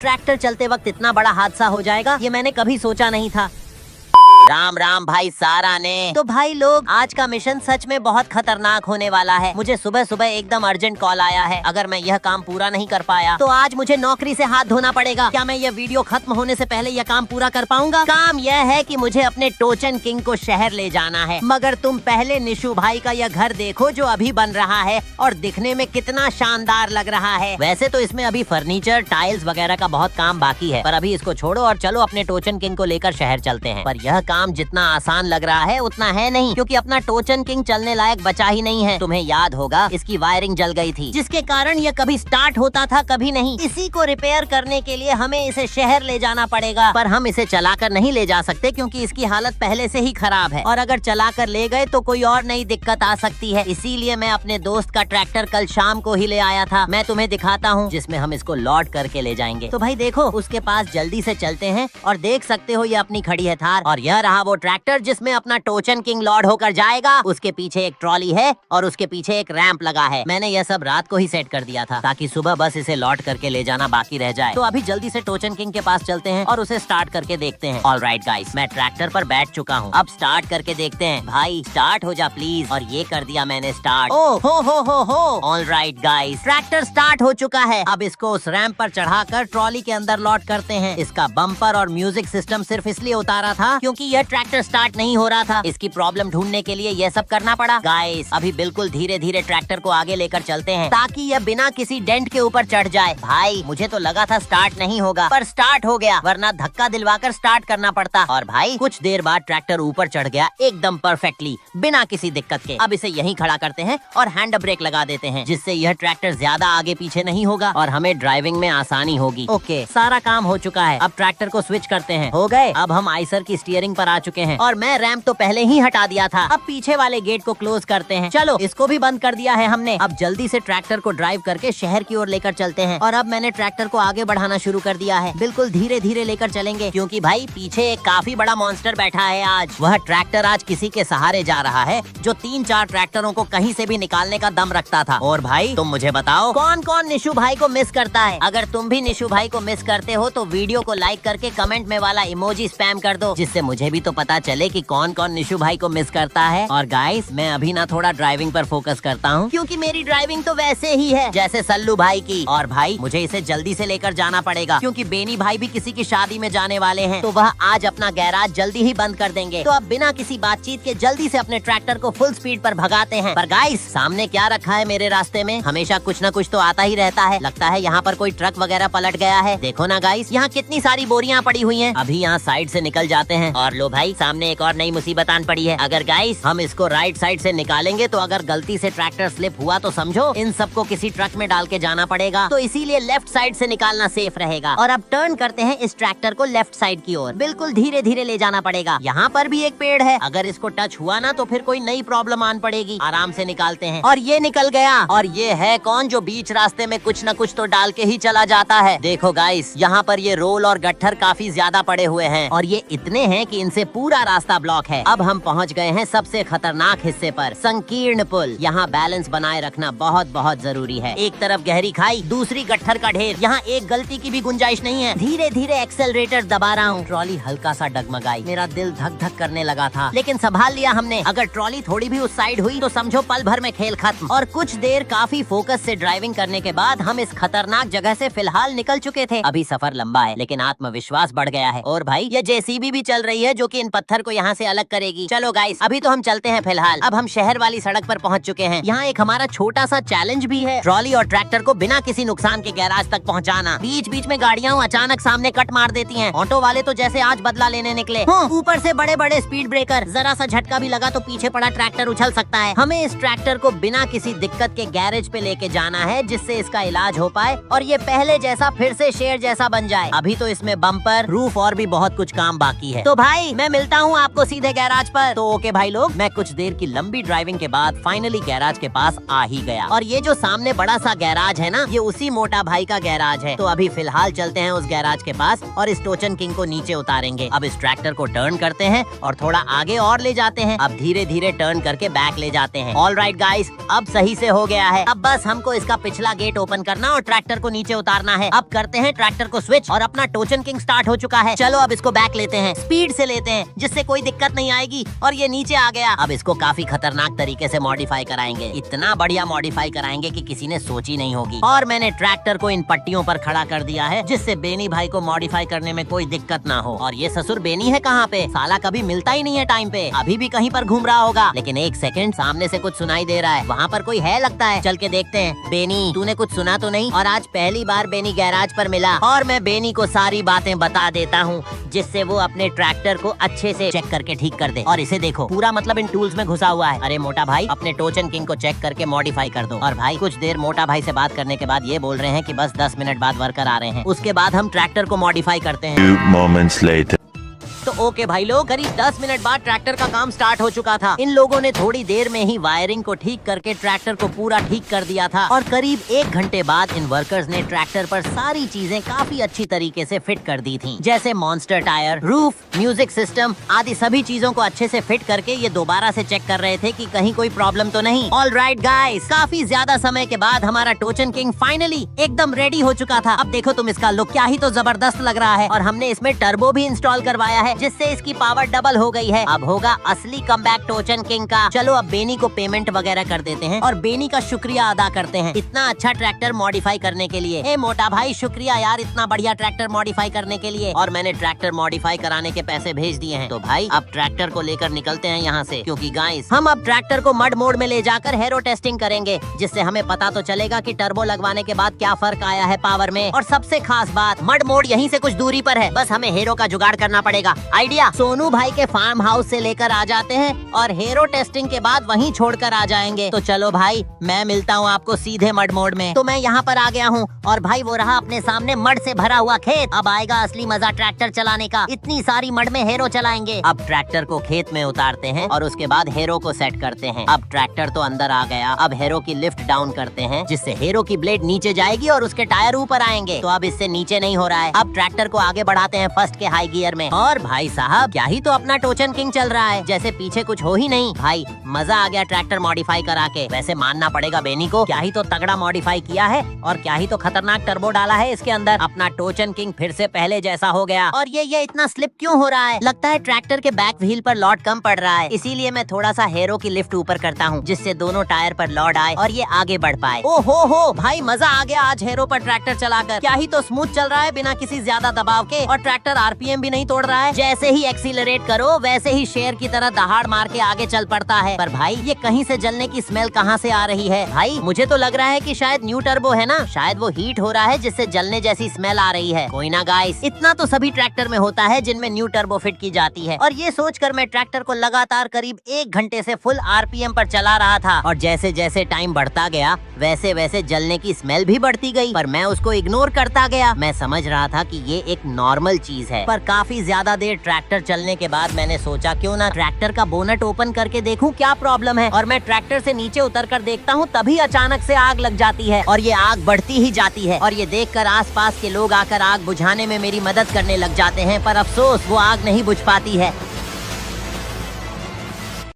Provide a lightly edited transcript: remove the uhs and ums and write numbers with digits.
Tractor चलते वक्त इतना बड़ा हादसा हो जाएगा ये मैंने कभी सोचा नहीं था। राम राम भाई सारा ने। तो भाई लोग, आज का मिशन सच में बहुत खतरनाक होने वाला है। मुझे सुबह सुबह एकदम अर्जेंट कॉल आया है। अगर मैं यह काम पूरा नहीं कर पाया तो आज मुझे नौकरी से हाथ धोना पड़ेगा। क्या मैं यह वीडियो खत्म होने से पहले यह काम पूरा कर पाऊंगा? काम यह है कि मुझे अपने टोचन किंग को शहर ले जाना है। मगर तुम पहले निशु भाई का यह घर देखो जो अभी बन रहा है और दिखने में कितना शानदार लग रहा है। वैसे तो इसमें अभी फर्नीचर, टाइल्स वगैरह का बहुत काम बाकी है, पर अभी इसको छोड़ो और चलो अपने टोचन किंग को लेकर शहर चलते हैं। पर यह काम जितना आसान लग रहा है उतना है नहीं, क्योंकि अपना टोचन किंग चलने लायक बचा ही नहीं है। तुम्हें याद होगा इसकी वायरिंग जल गई थी, जिसके कारण यह कभी स्टार्ट होता था कभी नहीं। इसी को रिपेयर करने के लिए हमें इसे शहर ले जाना पड़ेगा, पर हम इसे चलाकर नहीं ले जा सकते क्योंकि इसकी हालत पहले से ही खराब है, और अगर चलाकर ले गए तो कोई और नई दिक्कत आ सकती है। इसीलिए मैं अपने दोस्त का ट्रैक्टर कल शाम को ही ले आया था। मैं तुम्हें दिखाता हूँ, जिसमें हम इसको लोड करके ले जाएंगे। तो भाई देखो, उसके पास जल्दी से चलते हैं और देख सकते हो ये अपनी खड़ी है थार, और यह रहा वो ट्रैक्टर जिसमें अपना टोचन किंग लोड होकर जाएगा। उसके पीछे एक ट्रॉली है और उसके पीछे एक रैंप लगा है। मैंने यह सब रात को ही सेट कर दिया था ताकि सुबह बस इसे लोड करके ले जाना बाकी रह जाए। तो अभी जल्दी से टोचन किंग के पास चलते हैं और उसे स्टार्ट करके देखते हैं। ऑलराइट गाइस, मैं ट्रैक्टर पर बैठ चुका हूँ। अब स्टार्ट करके देखते हैं। भाई स्टार्ट हो जा प्लीज। और ये कर दिया मैंने स्टार्ट। ओ हो। ऑलराइट गाइस, ट्रैक्टर स्टार्ट हो चुका है। अब इसको उस रैंप पर चढ़ाकर ट्रॉली के अंदर लोड करते हैं। इसका बम्पर और म्यूजिक सिस्टम सिर्फ इसलिए उतारा था क्योंकि यह ट्रैक्टर स्टार्ट नहीं हो रहा था। इसकी प्रॉब्लम ढूंढने के लिए यह सब करना पड़ा। गाइस, अभी बिल्कुल धीरे धीरे ट्रैक्टर को आगे लेकर चलते हैं ताकि यह बिना किसी डेंट के ऊपर चढ़ जाए। भाई मुझे तो लगा था स्टार्ट नहीं होगा, पर स्टार्ट हो गया, वरना धक्का दिलवाकर स्टार्ट करना पड़ता। और भाई कुछ देर बाद ट्रैक्टर ऊपर चढ़ गया एकदम परफेक्टली, बिना किसी दिक्कत के। अब इसे यहीं खड़ा करते हैं और हैंड ब्रेक लगा देते हैं, जिससे यह ट्रैक्टर ज्यादा आगे पीछे नहीं होगा और हमें ड्राइविंग में आसानी होगी। ओके, सारा काम हो चुका है। अब ट्रैक्टर को स्विच करते हैं। हो गए। अब हम आइसर की स्टीयरिंग पर आ चुके हैं और मैं रैंप तो पहले ही हटा दिया था। अब पीछे वाले गेट को क्लोज करते हैं। चलो, इसको भी बंद कर दिया है हमने। अब जल्दी से ट्रैक्टर को ड्राइव करके शहर की ओर लेकर चलते हैं। और अब मैंने ट्रैक्टर को आगे बढ़ाना शुरू कर दिया है। बिल्कुल धीरे धीरे लेकर चलेंगे, क्योंकि भाई पीछे एक काफी बड़ा मॉन्स्टर बैठा है। आज वह ट्रैक्टर आज किसी के सहारे जा रहा है जो 3-4 ट्रैक्टरों को कहीं से भी निकालने का दम रखता था। और भाई तुम मुझे बताओ, कौन कौन निशु भाई को मिस करता है? अगर तुम भी निशु भाई को मिस करते हो तो वीडियो को लाइक करके कमेंट में वाला इमोजी स्पैम कर दो, जिससे मुझे भी तो पता चले कि कौन कौन निशु भाई को मिस करता है। और गाइस, मैं अभी ना थोड़ा ड्राइविंग पर फोकस करता हूँ, क्योंकि मेरी ड्राइविंग तो वैसे ही है जैसे सल्लू भाई की। और भाई मुझे इसे जल्दी से लेकर जाना पड़ेगा, क्योंकि बेनी भाई भी किसी की शादी में जाने वाले हैं, तो वह आज अपना गैराज जल्दी ही बंद कर देंगे। तो अब बिना किसी बातचीत के जल्दी से अपने ट्रैक्टर को फुल स्पीड पर भगाते हैं। पर गाइस, सामने क्या रखा है मेरे रास्ते में? हमेशा कुछ न कुछ तो आता ही रहता है। लगता है यहाँ पर कोई ट्रक वगैरह पलट गया है। देखो ना गाइस, यहाँ कितनी सारी बोरियां पड़ी हुई हैं। अभी यहाँ साइड से निकल जाते हैं। और लो भाई, सामने एक और नई मुसीबत आन पड़ी है। अगर गाइस हम इसको राइट साइड से निकालेंगे तो अगर गलती से ट्रैक्टर स्लिप हुआ तो समझो इन सबको किसी ट्रक में डाल के जाना पड़ेगा। तो इसीलिए लेफ्ट साइड से निकालना सेफ रहेगा। और अब टर्न करते हैं इस ट्रैक्टर को लेफ्ट साइड की ओर। बिल्कुल धीरे धीरे ले जाना पड़ेगा। यहाँ पर भी एक पेड़ है, अगर इसको टच हुआ ना तो फिर कोई नई प्रॉब्लम आन पड़ेगी। आराम से निकालते हैं। और ये निकल गया। और ये है कौन जो बीच रास्ते में कुछ न कुछ तो डाल के ही चला जाता है। देखो गाइस, यहाँ पर ये रोल और गट्ठर काफी ज्यादा पड़े हुए हैं, और ये इतने हैं कि इनसे पूरा रास्ता ब्लॉक है। अब हम पहुँच गए हैं सबसे खतरनाक हिस्से पर, संकीर्ण पुल। यहाँ बैलेंस बनाए रखना बहुत बहुत जरूरी है। एक तरफ गहरी खाई, दूसरी गट्ठर का ढेर। यहाँ एक गलती की भी गुंजाइश नहीं है। धीरे धीरे एक्सेलरेटर दबा रहा हूँ। ट्रॉली हल्का सा डगमगाई। मेरा दिल धक धक करने लगा था, लेकिन संभाल लिया हमने। अगर ट्रॉली थोड़ी भी उस साइड हुई तो समझो पल भर में खेल खत्म। और कुछ देर काफी फोकस से ड्राइविंग करने के बाद हम इस खतरनाक जगह से फिलहाल निकल चुके थे। अभी सफर लंबा है, लेकिन आत्मविश्वास बढ़ गया है। और भाई ये जेसीबी भी चल रही है जो कि इन पत्थर को यहाँ से अलग करेगी। चलो गाइस, अभी तो हम चलते हैं फिलहाल। अब हम शहर वाली सड़क पर पहुँच चुके हैं। यहाँ एक हमारा छोटा सा चैलेंज भी है, ट्रॉली और ट्रैक्टर को बिना किसी नुकसान के गैराज तक पहुँचाना। बीच बीच में गाड़ियाँ अचानक सामने कट मार देती हैं। ऑटो वाले तो जैसे आज बदला लेने निकले। ऊपर से बड़े बड़े स्पीड ब्रेकर, जरा सा झटका भी लगा तो पीछे पड़ा ट्रैक्टर उछल सकता है। हमें इस ट्रैक्टर को बिना किसी दिक्कत के गैरेज पे लेके जाना है, जिससे इसका इलाज हो पाए और ये पहले जैसा फिर से शेर जैसा बन जाए। अभी तो इसमें बम्पर, रूफ और भी बहुत कुछ काम बाकी है। तो भाई भाई मैं मिलता हूँ आपको सीधे गैराज पर। तो ओके भाई लोग, मैं कुछ देर की लंबी ड्राइविंग के बाद फाइनली गैराज के पास आ ही गया। और ये जो सामने बड़ा सा गैराज है ना, ये उसी मोटा भाई का गैराज है। तो अभी फिलहाल चलते हैं उस गैराज के पास और इस टोचन किंग को नीचे उतारेंगे। अब इस ट्रैक्टर को टर्न करते हैं और थोड़ा आगे और ले जाते हैं। अब धीरे धीरे टर्न करके बैक ले जाते हैं। ऑलराइट गाइस, अब सही से हो गया है। अब बस हमको इसका पिछला गेट ओपन करना और ट्रैक्टर को नीचे उतारना है। अब करते हैं ट्रैक्टर को स्विच और अपना टोचन किंग स्टार्ट हो चुका है। चलो अब इसको बैक लेते हैं, स्पीड से लेते हैं जिससे कोई दिक्कत नहीं आएगी। और ये नीचे आ गया। अब इसको काफी खतरनाक तरीके से मॉडिफाई कराएंगे। इतना बढ़िया मॉडिफाई कराएंगे कि किसी ने सोची नहीं होगी। और मैंने ट्रैक्टर को इन पट्टियों पर खड़ा कर दिया है जिससे बेनी भाई को मॉडिफाई करने में कोई दिक्कत ना हो। और ये ससुर बेनी है कहाँ पे? साला कभी मिलता ही नहीं है टाइम पे। अभी भी कहीं पर घूम रहा होगा। लेकिन एक सेकंड, सामने से कुछ सुनाई दे रहा है। वहाँ पर कोई है लगता है। चल के देखते हैं। बेनी, तूने कुछ सुना तो नहीं? और आज पहली बार बेनी गैराज पर मिला और मैं बेनी को सारी बातें बता देता हूँ जिससे वो अपने ट्रैक्टर को अच्छे से चेक करके ठीक कर दे। और इसे देखो, पूरा मतलब इन टूल्स में घुसा हुआ है। अरे मोटा भाई, अपने टोचन किंग को चेक करके मॉडिफाई कर दो। और भाई कुछ देर मोटा भाई से बात करने के बाद ये बोल रहे हैं कि बस 10 मिनट बाद वर्कर आ रहे हैं, उसके बाद हम ट्रैक्टर को मॉडिफाई करते हैं। Few moments later. तो ओके भाई लोग, करीब 10 मिनट बाद ट्रैक्टर का काम स्टार्ट हो चुका था। इन लोगों ने थोड़ी देर में ही वायरिंग को ठीक करके ट्रैक्टर को पूरा ठीक कर दिया था। और करीब 1 घंटे बाद इन वर्कर्स ने ट्रैक्टर पर सारी चीजें काफी अच्छी तरीके से फिट कर दी थी, जैसे monster tyre, roof, music system आदि सभी चीजों को अच्छे से फिट करके ये दोबारा से चेक कर रहे थे कि कहीं कोई प्रॉब्लम तो नहीं। ऑलराइट गाइस, काफी ज्यादा समय के बाद हमारा टोचन किंग फाइनली एकदम रेडी हो चुका था। अब देखो तुम इसका लुक, क्या ही तो जबरदस्त लग रहा है। और हमने इसमें टर्बो भी इंस्टॉल करवाया है जिससे इसकी पावर डबल हो गई है। अब होगा असली कमबैक टोचन किंग का। चलो अब बेनी को पेमेंट वगैरह कर देते हैं और बेनी का शुक्रिया अदा करते हैं इतना अच्छा ट्रैक्टर मॉडिफाई करने के लिए। ए मोटा भाई, शुक्रिया यार इतना बढ़िया ट्रैक्टर मॉडिफाई करने के लिए। और मैंने ट्रैक्टर मॉडिफाई कराने के पैसे भेज दिए हैं। तो भाई अब ट्रैक्टर को लेकर निकलते हैं यहाँ से, क्योंकि गाइस हम अब ट्रैक्टर को मड मोड में ले जाकर हेरो टेस्टिंग करेंगे, जिससे हमें पता तो चलेगा कि टर्बो लगवाने के बाद क्या फर्क आया है पावर में। और सबसे खास बात, मड मोड यहीं से कुछ दूरी पर है, बस हमें हेरो का जुगाड़ करना पड़ेगा। आइडिया, सोनू भाई के फार्म हाउस से लेकर आ जाते हैं और हेरो टेस्टिंग के बाद वहीं छोड़कर आ जाएंगे। तो चलो भाई, मैं मिलता हूँ आपको सीधे मड मोड में। तो मैं यहाँ पर आ गया हूँ और भाई वो रहा अपने सामने मड से भरा हुआ खेत। अब आएगा असली मजा ट्रैक्टर चलाने का। इतनी सारी मड में हेरो चलाएंगे। अब ट्रैक्टर को खेत में उतारते हैं और उसके बाद हेरो को सेट करते हैं। अब ट्रैक्टर तो अंदर आ गया। अब हेरो की लिफ्ट डाउन करते हैं जिससे हेरो की ब्लेड नीचे जाएगी और उसके टायर ऊपर आएंगे। तो अब इससे नीचे नहीं हो रहा है। अब ट्रैक्टर को आगे बढ़ाते हैं फर्स्ट के हाई गियर में। और भाई साहब, क्या ही तो अपना टोचन किंग चल रहा है, जैसे पीछे कुछ हो ही नहीं। भाई मजा आ गया ट्रैक्टर मॉडिफाई करा के। वैसे मानना पड़ेगा बेनी को, क्या ही तो तगड़ा मॉडिफाई किया है और क्या ही तो खतरनाक टर्बो डाला है इसके अंदर। अपना टोचन किंग फिर से पहले जैसा हो गया। और ये इतना स्लिप क्यों हो रहा है? लगता है ट्रैक्टर के बैक व्हील पर लोड कम पड़ रहा है, इसीलिए मैं थोड़ा सा हेरो की लिफ्ट ऊपर करता हूँ जिससे दोनों टायर पर लोड आए और ये आगे बढ़ पाए। ओ हो भाई, मजा आ गया आज हेरो पर ट्रैक्टर चलाकर। क्या ही तो स्मूथ चल रहा है बिना किसी ज्यादा दबाव के। और ट्रैक्टर आरपीएम भी नहीं तोड़ रहा है। जैसे ही एक्सीलरेट करो वैसे ही शेर की तरह दहाड़ मार के आगे चल पड़ता है। पर भाई ये कहीं से जलने की स्मेल कहाँ से आ रही है? भाई मुझे तो लग रहा है कि शायद न्यू टर्बो है ना, शायद वो हीट हो रहा है जिससे जलने जैसी स्मेल आ रही है। कोई ना गाइस, इतना तो सभी ट्रैक्टर में होता है जिनमें न्यू टर्बो फिट की जाती है। और ये सोचकर मैं ट्रैक्टर को लगातार करीब 1 घंटे से फुल आरपीएम पर चला रहा था। और जैसे जैसे टाइम बढ़ता गया वैसे वैसे जलने की स्मेल भी बढ़ती गई, पर मैं उसको इग्नोर करता गया। मैं समझ रहा था कि ये एक नॉर्मल चीज है। पर काफी ज्यादा देर ट्रैक्टर चलने के बाद मैंने सोचा क्यों ना ट्रैक्टर का बोनट ओपन करके देखूं क्या प्रॉब्लम है। और मैं ट्रैक्टर से नीचे उतर कर देखता हूँ, तभी अचानक से आग लग जाती है और ये आग बढ़ती ही जाती है। और ये देखकर आसपास के लोग आकर आग बुझाने में मेरी मदद करने लग जाते हैं, पर अफसोस वो आग नहीं बुझ पाती है।